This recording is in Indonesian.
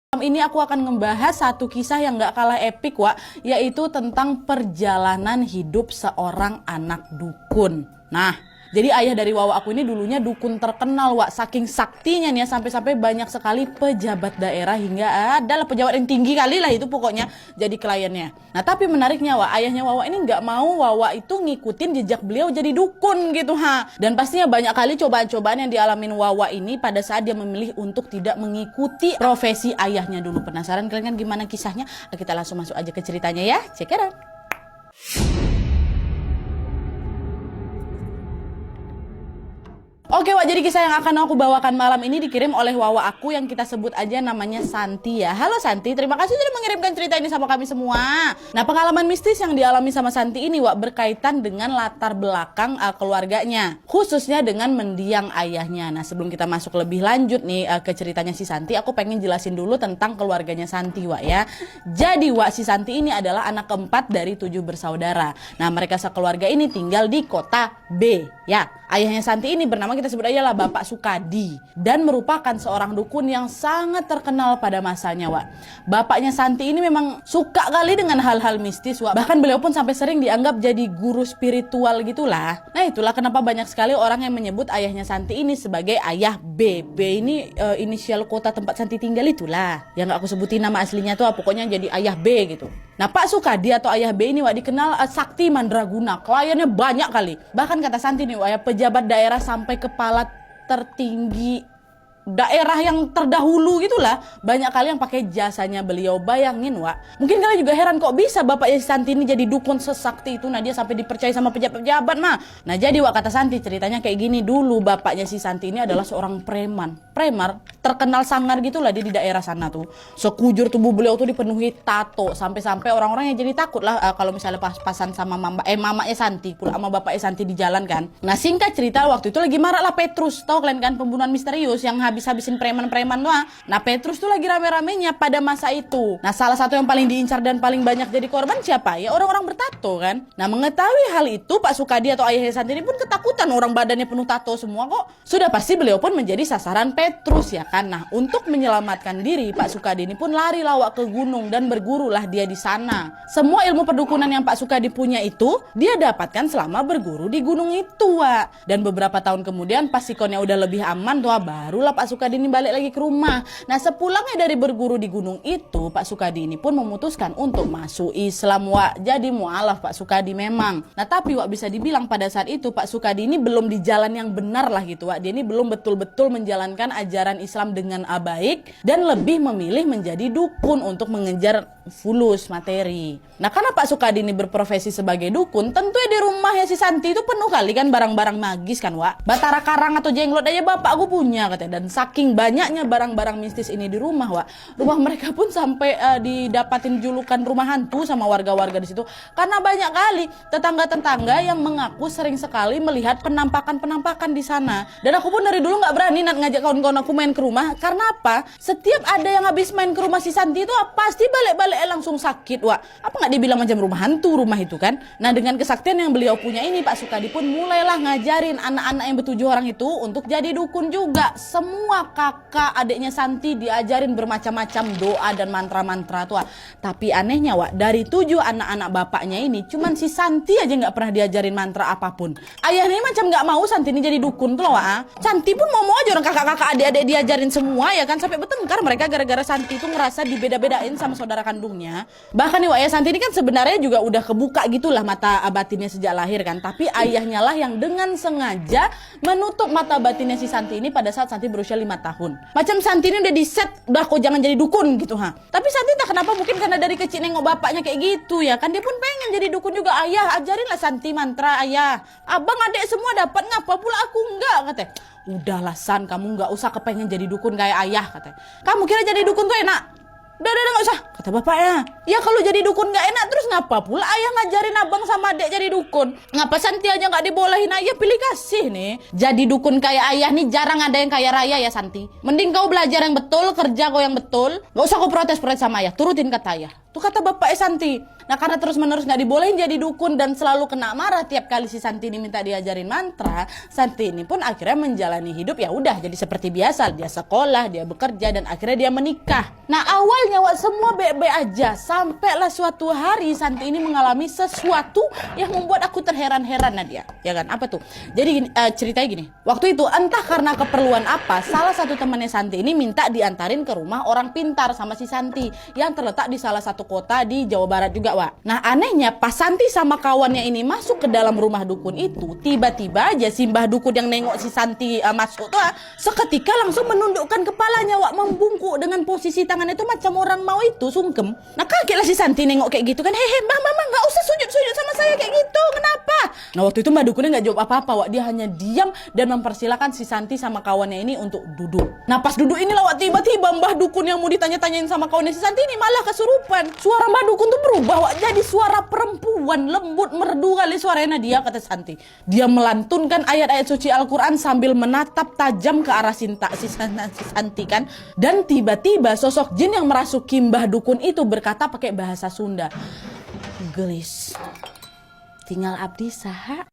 Malam ini aku akan membahas satu kisah yang gak kalah epik, Wak, yaitu tentang perjalanan hidup seorang anak dukun. Nah, jadi ayah dari Wawa aku ini dulunya dukun terkenal, Wak. Saking saktinya nih ya, sampai-sampai banyak sekali pejabat daerah hingga adalah pejabat yang tinggi kali lah itu pokoknya jadi kliennya. Nah, tapi menariknya, Wak, ayahnya Wawa ini nggak mau Wawa itu ngikutin jejak beliau jadi dukun gitu, ha. Dan pastinya banyak kali cobaan-cobaan yang dialamin Wawa ini pada saat dia memilih untuk tidak mengikuti profesi ayahnya dulu. Penasaran kalian kan gimana kisahnya? Kita langsung masuk aja ke ceritanya ya. Check it out. Oke, Wak, jadi kisah yang akan aku bawakan malam ini dikirim oleh Wawa aku yang kita sebut aja namanya Santi ya. Halo Santi, terima kasih sudah mengirimkan cerita ini sama kami semua. Nah, pengalaman mistis yang dialami sama Santi ini, Wak, berkaitan dengan latar belakang keluarganya, khususnya dengan mendiang ayahnya. Nah, sebelum kita masuk lebih lanjut nih ke ceritanya si Santi, aku pengen jelasin dulu tentang keluarganya Santi, Wak, ya. Jadi, Wak, si Santi ini adalah anak keempat dari 7 bersaudara. Nah, mereka sekeluarga ini tinggal di kota B, ya. Ayahnya Santi ini bernama kita sebut aja lah Bapak Sukadi dan merupakan seorang dukun yang sangat terkenal pada masanya, Wak. Bapaknya Santi ini memang suka kali dengan hal-hal mistis, Wak. Bahkan beliau pun sampai sering dianggap jadi guru spiritual gitulah. Nah, itulah kenapa banyak sekali orang yang menyebut ayahnya Santi ini sebagai ayah B. B ini inisial kota tempat Santi tinggal itulah. Yang gak aku sebutin nama aslinya tuh pokoknya jadi ayah B gitu. Nah, Pak Sukadi atau ayah B ini, Wak, dikenal sakti mandraguna. Kliennya banyak kali. Bahkan kata Santi nih, Wak, ya, pejabat daerah sampai kepala tertinggi daerah yang terdahulu gitulah, banyak kali yang pakai jasanya beliau. Bayangin, Wak, mungkin kalian juga heran kok bisa bapaknya si Santi ini jadi dukun sesakti itu. Nah, dia sampai dipercaya sama pejabat-pejabat mah. Nah, jadi, Wak, kata Santi ceritanya kayak gini. Dulu bapaknya si Santi ini adalah seorang premar terkenal sangar gitulah dia di daerah sana tuh. Sekujur tubuh beliau tuh dipenuhi tato, sampai-sampai orang-orang yang jadi takut lah kalau misalnya pas-pasan sama mamanya Santi pula sama bapaknya Santi di jalan kan. Nah, singkat cerita waktu itu lagi marak lah Petrus, tau kalian kan, pembunuhan misterius yang habis-habisin preman-preman tuh. Nah, Petrus tuh lagi rame-ramenya pada masa itu. Nah, salah satu yang paling diincar dan paling banyak jadi korban siapa? Ya orang-orang bertato kan. Nah, mengetahui hal itu Pak Sukadi atau ayahnya Santi ini pun ketakutan, orang badannya penuh tato semua kok. Sudah pasti beliau pun menjadi sasaran Petrus ya kan. Nah, untuk menyelamatkan diri Pak Sukadi ini pun lari lawak ke gunung dan bergurulah dia di sana. Semua ilmu perdukunan yang Pak Sukadi punya itu dia dapatkan selama berguru di gunung itu, Wak. Dan beberapa tahun kemudian pas sikonnya udah lebih aman tuh, barulah Pak Sukadi ini balik lagi ke rumah. Nah, sepulangnya dari berguru di gunung itu, Pak Sukadi ini pun memutuskan untuk masuk Islam, Wak. Jadi mualaf Pak Sukadi memang. Nah, tapi, Wak, bisa dibilang pada saat itu Pak Sukadi ini belum di jalan yang benar lah gitu, Wak. Dia ini belum betul-betul menjalankan ajaran Islam dengan baik dan lebih memilih menjadi dukun untuk mengejar fulus materi. Nah, karena Pak Sukadi ini berprofesi sebagai dukun, tentunya di rumahnya si Santi itu penuh kali kan barang-barang magis kan, Wak. Batara karang atau jenglot aja bapak aku punya katanya. Dan saking banyaknya barang-barang mistis ini di rumah, Wak, rumah mereka pun sampai didapatin julukan rumah hantu sama warga-warga di situ karena banyak kali tetangga-tetangga yang mengaku sering sekali melihat penampakan-penampakan di sana. Dan aku pun dari dulu nggak berani ngajak kawan-kawan aku main ke rumah. Karena apa? Setiap ada yang habis main ke rumah si Santi itu pasti balik-balik langsung sakit, Wak. Apa nggak dibilang macam rumah hantu rumah itu kan? Nah, dengan kesaktian yang beliau punya ini Pak Sukadi pun mulailah ngajarin anak-anak yang ber-7 orang itu untuk jadi dukun juga. Semua kakak adiknya Santi diajarin bermacam-macam doa dan mantra-mantra tuh, Wak. Tapi anehnya, Wak, dari 7 anak-anak bapaknya ini cuman si Santi aja nggak pernah diajarin mantra apapun. Ayahnya macam nggak mau Santi ini jadi dukun tuh loh, Wak. Santi pun mau aja orang kakak-kakak adik-adik diajarin semua ya kan, sampai bertengkar mereka gara-gara Santi itu ngerasa dibeda-bedain sama saudara kandungnya. Bahkan nih, Wak, ya, Santi ini kan sebenarnya juga udah kebuka gitulah mata batinnya sejak lahir kan, tapi ayahnya lah yang dengan sengaja menutup mata batinnya si Santi ini pada saat Santi berusia 5 tahun. Macam Santi ini udah di set, udah kok jangan jadi dukun gitu, ha. Tapi Santi tak kenapa, mungkin karena dari kecil nengok bapaknya kayak gitu ya kan, dia pun pengen jadi dukun juga. Ayah, ajarinlah Santi mantra, ayah. Abang adik semua dapat, ngapa pula aku enggak, katanya. Udahlah San, kamu nggak usah kepengen jadi dukun kayak ayah, katanya. Kamu kira jadi dukun tuh enak? Udah nggak usah, kata bapaknya. Ya kalau jadi dukun gak enak, terus ngapa pula ayah ngajarin abang sama adek jadi dukun? Ngapa Santi aja gak dibolehin? Ayah pilih kasih nih. Jadi dukun kayak ayah nih jarang ada yang kaya raya ya Santi. Mending kau belajar yang betul, kerja kau yang betul. Gak usah kau protes-protes sama ayah, turutin kata ayah. Tuh kata bapak Santi. Nah karena terus menerus gak dibolehin jadi dukun dan selalu kena marah tiap kali si Santi ini minta diajarin mantra, Santi ini pun akhirnya menjalani hidup ya udah jadi seperti biasa. Dia sekolah, dia bekerja, dan akhirnya dia menikah. Nah awalnya semua baik-baik aja, sampailah suatu hari Santi ini mengalami sesuatu yang membuat aku terheran-heran Nadia. Ya kan, apa tuh? Jadi gini, ceritanya gini. Waktu itu entah karena keperluan apa, salah satu temannya Santi ini minta diantarin ke rumah orang pintar sama si Santi yang terletak di salah satu kota di Jawa Barat juga, Wak. Nah anehnya pas Santi sama kawannya ini masuk ke dalam rumah dukun itu, tiba-tiba aja si mbah dukun yang nengok si Santi masuk tuh seketika langsung menundukkan kepalanya, Wak, membungkuk dengan posisi tangannya itu macam orang mau itu sungkem. Nah kagetlah si Santi nengok kayak gitu kan, hehe mbah mama nggak usah sujud-sujud sama saya kayak gitu, kenapa? Nah waktu itu mbah dukunnya nggak jawab apa-apa, Wak, dia hanya diam dan mempersilahkan si Santi sama kawannya ini untuk duduk. Nah pas duduk inilah, Wak, tiba-tiba mbah dukun yang mau ditanya-tanyain sama kawannya si Santi ini malah kesurupan. Suara mbah dukun tuh berubah, Wak, jadi suara perempuan lembut merdu kali suaranya dia, kata Santi. Dia melantunkan ayat-ayat suci Al-Quran sambil menatap tajam ke arah si Santi kan. Dan tiba-tiba sosok jin yang merasuki mbah dukun itu berkata pakai bahasa Sunda, gelis tinggal abdi saha.